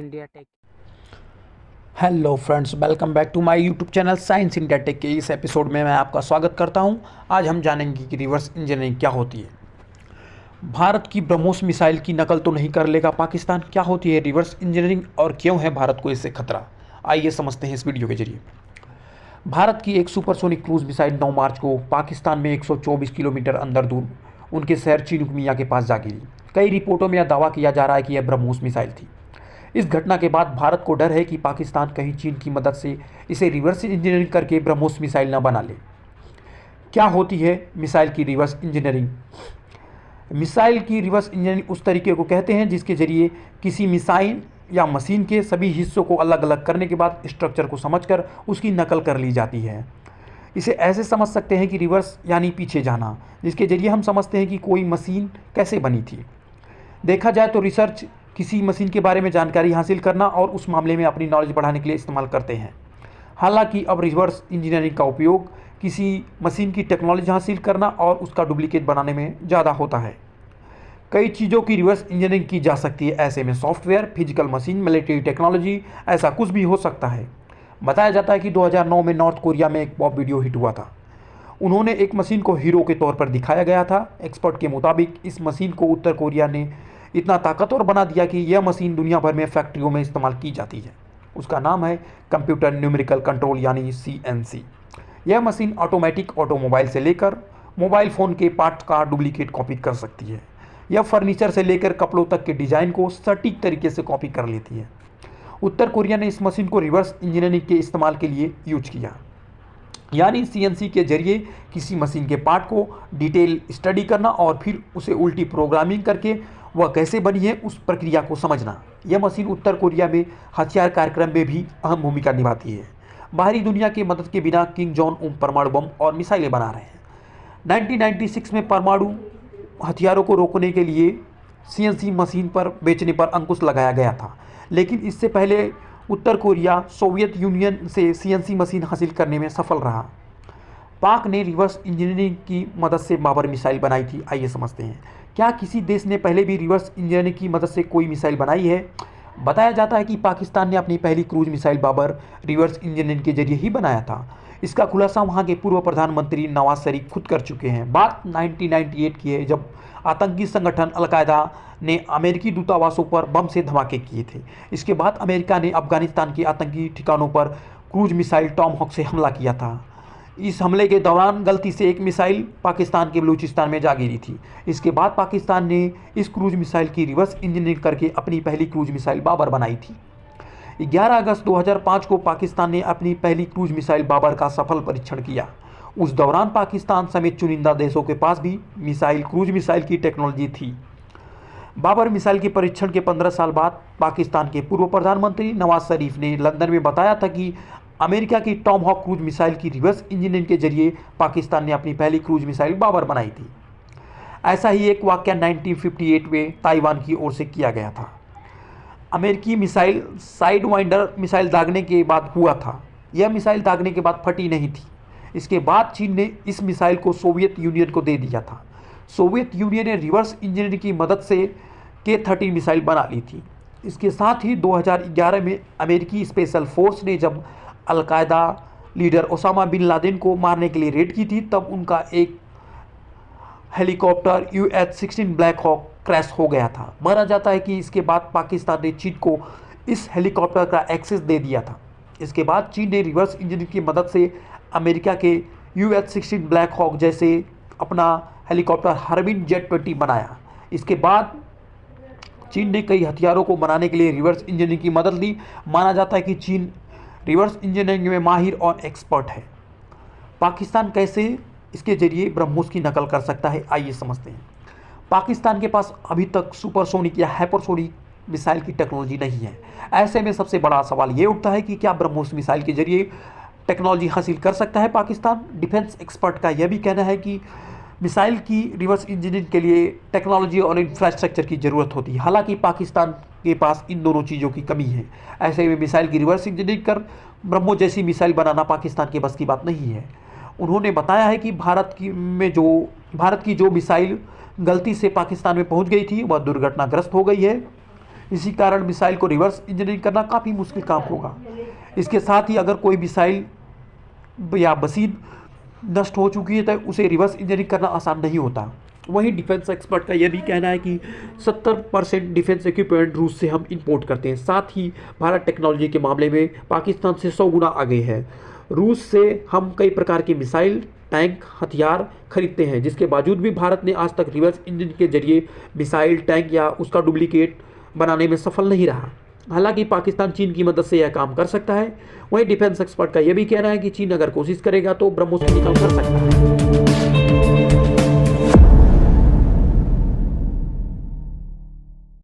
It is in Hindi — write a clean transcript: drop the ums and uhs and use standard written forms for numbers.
India tech. Hello friends, welcome back to my YouTube channel science India tech के इस एपिसोड में मैं आपका स्वागत करता हूं। आज हम जानेंगे कि रिवर्स इंजीनियरिंग क्या होती है। भारत की ब्रह्मोस मिसाइल की नकल तो नहीं कर लेगा पाकिस्तान? क्या होती है रिवर्स इंजीनियरिंग और क्यों है भारत को इससे खतरा? आइए समझते हैं इस वीडियो के जरिए। भारत की एक सुपरसोनिक क्रूज मिसाइल 9 मार्च को पाकिस्तान में 124 किलोमीटर अंदर दूर उनके शहर चिनुक मियाँ के पास जा गिरी। कई रिपोर्टों में यह दावा किया जा रहा है कि यह ब्रह्मोस मिसाइल थी। इस घटना के बाद भारत को डर है कि पाकिस्तान कहीं चीन की मदद से इसे रिवर्स इंजीनियरिंग करके ब्रह्मोस मिसाइल न बना ले। क्या होती है मिसाइल की रिवर्स इंजीनियरिंग? मिसाइल की रिवर्स इंजीनियरिंग उस तरीके को कहते हैं जिसके जरिए किसी मिसाइल या मशीन के सभी हिस्सों को अलग अलग करने के बाद स्ट्रक्चर को समझकर उसकी नकल कर ली जाती है। इसे ऐसे समझ सकते हैं कि रिवर्स यानी पीछे जाना, जिसके जरिए हम समझते हैं कि कोई मशीन कैसे बनी थी। देखा जाए तो रिसर्च किसी मशीन के बारे में जानकारी हासिल करना और उस मामले में अपनी नॉलेज बढ़ाने के लिए इस्तेमाल करते हैं। हालांकि अब रिवर्स इंजीनियरिंग का उपयोग किसी मशीन की टेक्नोलॉजी हासिल करना और उसका डुप्लीकेट बनाने में ज़्यादा होता है। कई चीज़ों की रिवर्स इंजीनियरिंग की जा सकती है, ऐसे में software, physical machine, military technology, ऐसा कुछ भी हो सकता है। बताया जाता है कि 2009 में नॉर्थ कोरिया में एक पॉप वीडियो हिट हुआ था। उन्होंने एक मशीन को हीरो के तौर पर दिखाया गया था। एक्सपर्ट के मुताबिक इस मशीन को उत्तर कोरिया ने इतना ताकतवर बना दिया कि यह मशीन दुनिया भर में फैक्ट्रियों में इस्तेमाल की जाती है। उसका नाम है कंप्यूटर न्यूमेरिकल कंट्रोल यानी CNC। यह मशीन ऑटोमेटिक ऑटोमोबाइल से लेकर मोबाइल फ़ोन के पार्ट का डुप्लीकेट कॉपी कर सकती है। यह फर्नीचर से लेकर कपड़ों तक के डिज़ाइन को सटीक तरीके से कॉपी कर लेती है। उत्तर कोरिया ने इस मशीन को रिवर्स इंजीनियरिंग के इस्तेमाल के लिए यूज किया, यानी CNC के जरिए किसी मशीन के पार्ट को डिटेल स्टडी करना और फिर उसे उल्टी प्रोग्रामिंग करके वह कैसे बनी है उस प्रक्रिया को समझना। यह मशीन उत्तर कोरिया में हथियार कार्यक्रम में भी अहम भूमिका निभाती है। बाहरी दुनिया की मदद के बिना किम जोंग उन परमाणु बम और मिसाइलें बना रहे हैं। 1996 में परमाणु हथियारों को रोकने के लिए CNC मशीन पर बेचने पर अंकुश लगाया गया था, लेकिन इससे पहले उत्तर कोरिया सोवियत यूनियन से CNC मशीन हासिल करने में सफल रहा। पाक ने रिवर्स इंजीनियरिंग की मदद से बाबर मिसाइल बनाई थी। आइए समझते हैं, क्या किसी देश ने पहले भी रिवर्स इंजीनियरिंग की मदद से कोई मिसाइल बनाई है? बताया जाता है कि पाकिस्तान ने अपनी पहली cruise missile Babur reverse engineering के जरिए ही बनाया था। इसका खुलासा वहाँ के पूर्व प्रधानमंत्री नवाज शरीफ खुद कर चुके हैं। बात 1998 की है, जब आतंकी संगठन अलकायदा ने अमेरिकी दूतावासों पर बम से धमाके किए थे। इसके बाद अमेरिका ने अफगानिस्तान के आतंकी ठिकानों पर क्रूज मिसाइल टॉमहॉक से हमला किया था। इस हमले के दौरान गलती से एक मिसाइल पाकिस्तान के बलूचिस्तान में जा गिरी थी। इसके बाद पाकिस्तान ने इस क्रूज मिसाइल की रिवर्स इंजीनियरिंग करके अपनी पहली क्रूज मिसाइल बाबर बनाई थी। 11 अगस्त 2005 को पाकिस्तान ने अपनी पहली क्रूज मिसाइल बाबर का सफल परीक्षण किया। उस दौरान पाकिस्तान समेत चुनिंदा देशों के पास भी क्रूज मिसाइल की टेक्नोलॉजी थी। बाबर मिसाइल के परीक्षण के 15 साल बाद पाकिस्तान के पूर्व प्रधानमंत्री नवाज शरीफ ने लंदन में बताया था कि अमेरिका की टॉमहॉक क्रूज मिसाइल की रिवर्स इंजीनियरिंग के जरिए पाकिस्तान ने अपनी पहली क्रूज मिसाइल बाबर बनाई थी। ऐसा ही एक वाक़या 1958 में ताइवान की ओर से किया गया था। अमेरिकी मिसाइल साइड वाइंडर मिसाइल दागने के बाद हुआ था। यह मिसाइल दागने के बाद फटी नहीं थी। इसके बाद चीन ने इस मिसाइल को सोवियत यूनियन को दे दिया था। सोवियत यूनियन ने रिवर्स इंजीनियरिंग की मदद से K-30 मिसाइल बना ली थी। इसके साथ ही 2011 में अमेरिकी स्पेशल फोर्स ने जब Al Qaeda leader Osama bin Laden को मारने के लिए रेड की थी, तब उनका एक helicopter UH-16 Black Hawk crash हो गया था। माना जाता है कि इसके बाद पाकिस्तान ने चीन को इस हेलीकॉप्टर का एक्सेस दे दिया था। इसके बाद चीन ने रिवर्स इंजीनियरिंग की मदद से अमेरिका के UH-16 ब्लैक हॉक जैसे अपना हेलीकॉप्टर हरबिन जेट-20 बनाया। इसके बाद चीन ने कई हथियारों को बनाने के लिए रिवर्स इंजीनियरिंग की मदद ली। माना जाता है कि चीन रिवर्स इंजीनियरिंग में माहिर और एक्सपर्ट है। पाकिस्तान कैसे इसके जरिए ब्रह्मोस की नकल कर सकता है? आइए समझते हैं। पाकिस्तान के पास अभी तक सुपरसोनिक या हाइपरसोनिक मिसाइल की टेक्नोलॉजी नहीं है। ऐसे में सबसे बड़ा सवाल ये उठता है कि क्या ब्रह्मोस मिसाइल के जरिए टेक्नोलॉजी हासिल कर सकता है पाकिस्तान? डिफेंस एक्सपर्ट का यह भी कहना है कि मिसाइल की रिवर्स इंजीनियरिंग के लिए टेक्नोलॉजी और इंफ्रास्ट्रक्चर की ज़रूरत होती है। हालांकि पाकिस्तान के पास इन दोनों चीज़ों की कमी है। ऐसे में मिसाइल की रिवर्स इंजीनियरिंग कर ब्रह्मोस जैसी मिसाइल बनाना पाकिस्तान के बस की बात नहीं है। उन्होंने बताया है कि भारत की जो मिसाइल गलती से पाकिस्तान में पहुंच गई थी वह दुर्घटनाग्रस्त हो गई है। इसी कारण मिसाइल को रिवर्स इंजीनियरिंग करना काफ़ी मुश्किल काम होगा। इसके साथ ही अगर कोई मिसाइल या मशीन नष्ट हो चुकी है तो उसे रिवर्स इंजीनियरिंग करना आसान नहीं होता। वहीं डिफेंस एक्सपर्ट का यह भी कहना है कि 70% डिफेंस इक्विपमेंट रूस से हम इंपोर्ट करते हैं। साथ ही भारत टेक्नोलॉजी के मामले में पाकिस्तान से 100 गुना आगे है। रूस से हम कई प्रकार की मिसाइल, टैंक, हथियार खरीदते हैं, जिसके बावजूद भी भारत ने आज तक रिवर्स इंजन के जरिए मिसाइल, टैंक या उसका डुप्लीकेट बनाने में सफल नहीं रहा। हालांकि पाकिस्तान चीन की मदद से यह काम कर सकता है। वहीं डिफेंस एक्सपर्ट का यह भी कहना है कि चीन अगर कोशिश करेगा तो ब्रह्मोस निकल कर सकता है।